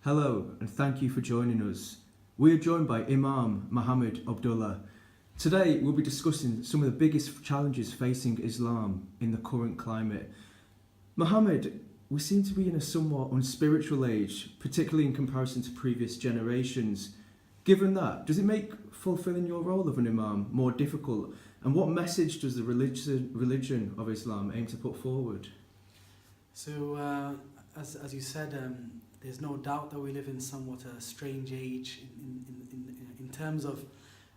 Hello, and thank you for joining us. We are joined by Imam Mohamed Abdalla. Today, we'll be discussing some of the biggest challenges facing Islam in the current climate. Mohammed, we seem to be in a somewhat unspiritual age, particularly in comparison to previous generations. Given that, does it make fulfilling your role of an imam more difficult? And what message does the religion of Islam aim to put forward? So, as you said, there's no doubt that we live in somewhat a strange age in terms of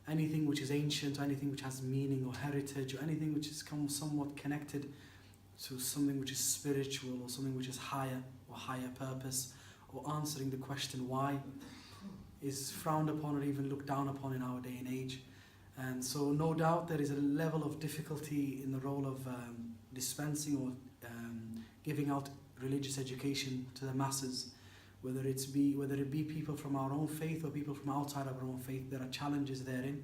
anything which is ancient, or anything which has meaning or heritage, or anything which is somewhat connected to something which is spiritual, or something which is higher or higher purpose, or answering the question why, is frowned upon or even looked down upon in our day and age. And so no doubt there is a level of difficulty in the role of dispensing or giving out religious education to the masses, whether it be people from our own faith or people from outside of our own faith. There are challenges therein.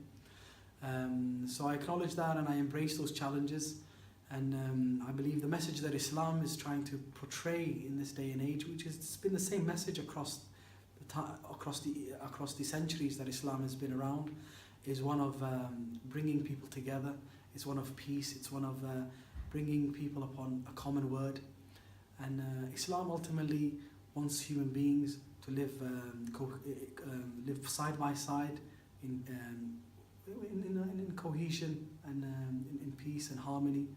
So I acknowledge that and I embrace those challenges. And I believe the message that Islam is trying to portray in this day and age, which has been the same message across the centuries that Islam has been around, is one of bringing people together. It's one of peace. It's one of bringing people upon a common word. And Islam ultimately wants human beings to live side by side in cohesion and in peace and harmony.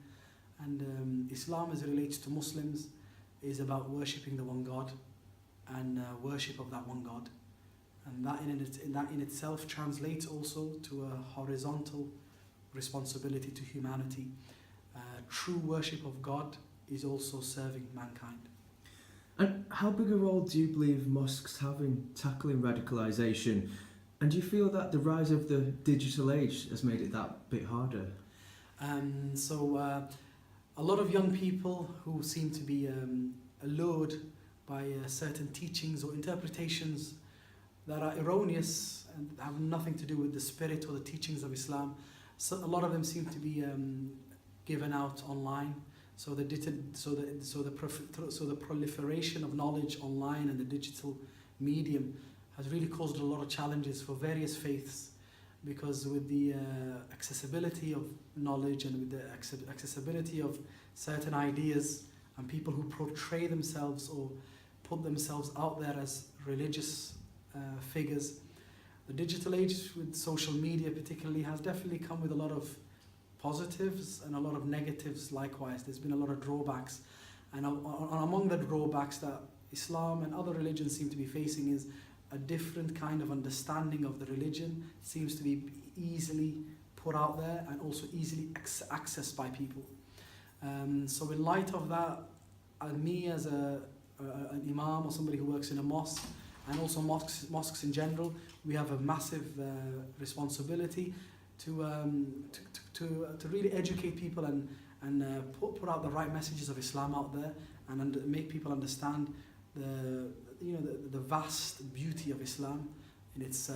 And Islam, as it relates to Muslims, is about worshipping the one God and worship of that one God. And that in itself translates also to a horizontal responsibility to humanity. True worship of God is also serving mankind. And how big a role do you believe mosques have in tackling radicalisation? And do you feel that the rise of the digital age has made it that bit harder? A lot of young people who seem to be allured by certain teachings or interpretations that are erroneous and have nothing to do with the spirit or the teachings of Islam. So a lot of them seem to be given out online. So the proliferation of knowledge online and the digital medium has really caused a lot of challenges for various faiths, because with the accessibility of knowledge and with the accessibility of certain ideas and people who portray themselves or put themselves out there as religious figures, the digital age with social media particularly has definitely come with a lot of positives and a lot of negatives likewise. There's been a lot of drawbacks, and among the drawbacks that Islam and other religions seem to be facing is a different kind of understanding of the religion. It seems to be easily put out there and also easily accessed by people. So in light of that, me as an imam or somebody who works in a mosque, and also mosques in general, we have a massive responsibility to really educate people and put out the right messages of Islam out there, and make people understand the vast beauty of Islam in its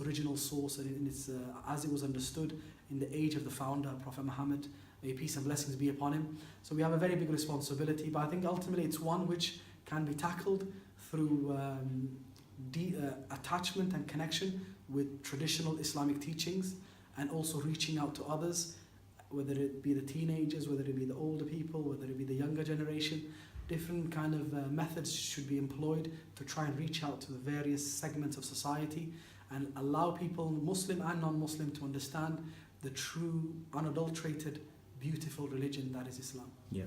original source and in its as it was understood in the age of the founder, Prophet Muhammad, may peace and blessings be upon him. So we have a very big responsibility, but I think ultimately it's one which can be tackled through attachment and connection with traditional Islamic teachings, and also reaching out to others, whether it be the teenagers, whether it be the older people, whether it be the younger generation. Different kind of methods should be employed to try and reach out to the various segments of society and allow people, Muslim and non-Muslim, to understand the true, unadulterated, beautiful religion that is Islam. Yeah.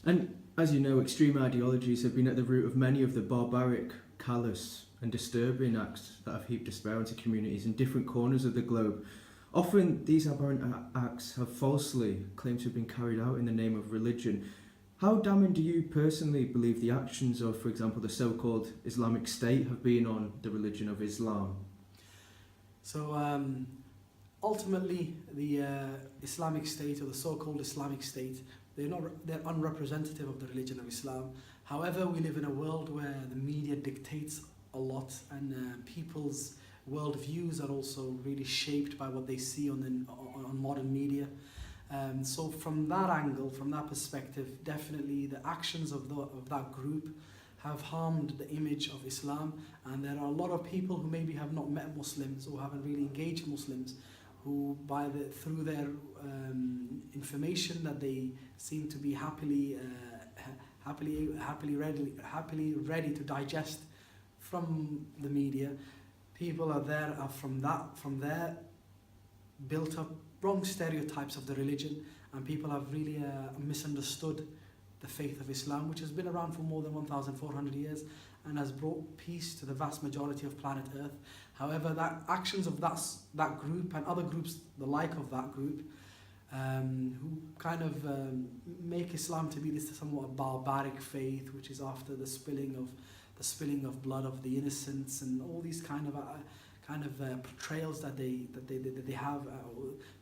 And as you know, extreme ideologies have been at the root of many of the barbaric, callous and disturbing acts that have heaped despair into communities in different corners of the globe. Often these aberrant acts have falsely claimed to have been carried out in the name of religion. How damning do you personally believe the actions of, for example, the so-called Islamic State have been on the religion of Islam? So ultimately the Islamic State, or the so-called Islamic State, they're unrepresentative of the religion of Islam. However, we live in a world where the media dictates a lot, and people's worldviews are also really shaped by what they see on modern media. So from that angle, from that perspective, definitely the actions of that group have harmed the image of Islam, and there are a lot of people who maybe have not met Muslims or haven't really engaged Muslims, who through their information that they seem to be happily ready to digest from the media, people are from there built up wrong stereotypes of the religion, and people have really misunderstood the faith of Islam, which has been around for more than 1,400 years and has brought peace to the vast majority of planet Earth. However, actions of that group and other groups the like of that group, who kind of make Islam to be this somewhat barbaric faith, which is after the spilling of blood of the innocents, and all these kind of portrayals that they have,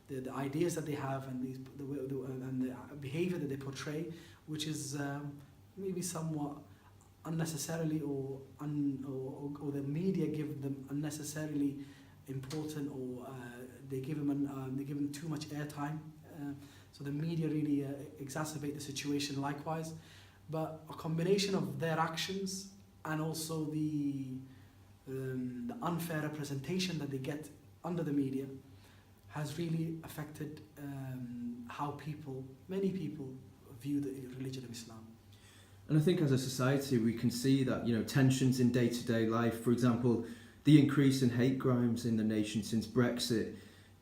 the ideas that they have, and the behavior that they portray, which is maybe somewhat unnecessarily or the media give them unnecessarily important, or they give them too much airtime. So the media really exacerbate the situation likewise. But a combination of their actions and also the unfair representation that they get under the media has really affected how many people view the religion of Islam. And I think as a society we can see that, tensions in day-to-day life, for example, the increase in hate crimes in the nation since Brexit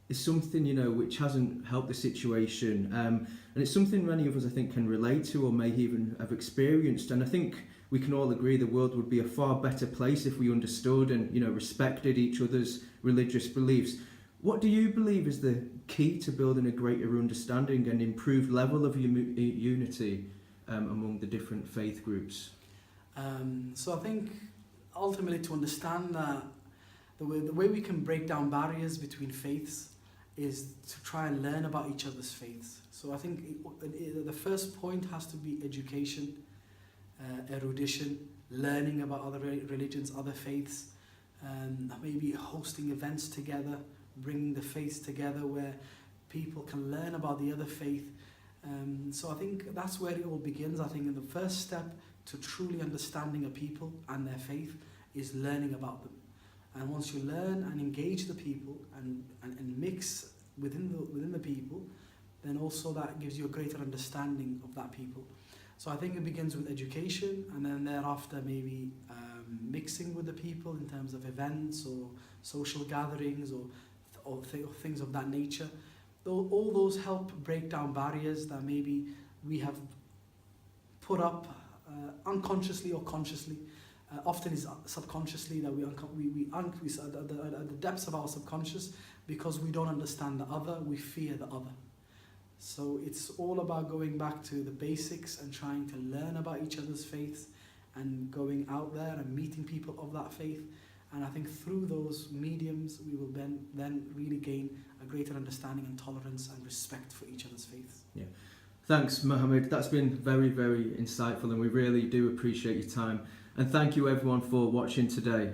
is something, which hasn't helped the situation. And it's something many of us, I think, can relate to or may even have experienced. And I think we can all agree the world would be a far better place if we understood and, respected each other's religious beliefs. What do you believe is the key to building a greater understanding and improved level of unity among the different faith groups? So I think ultimately to understand that the way we can break down barriers between faiths is to try and learn about each other's faiths. So I think the first point has to be education, erudition, learning about other religions, other faiths, maybe hosting events together, bringing the faiths together where people can learn about the other faith. So I think that's where it all begins. I think the first step to truly understanding a people and their faith is learning about them. And once you learn and engage the people and mix within the people, then also that gives you a greater understanding of that people. So I think it begins with education, and then thereafter maybe mixing with the people in terms of events or social gatherings or things of that nature. All those help break down barriers that maybe we have put up unconsciously or consciously. Often is subconsciously that we at the depths of our subconscious, because we don't understand the other, we fear the other. So it's all about going back to the basics and trying to learn about each other's faiths and going out there and meeting people of that faith. And I think through those mediums we will then really gain a greater understanding and tolerance and respect for each other's faiths. Yeah. Thanks, Mohammed. That's been very, very insightful, and we really do appreciate your time. And thank you everyone for watching today.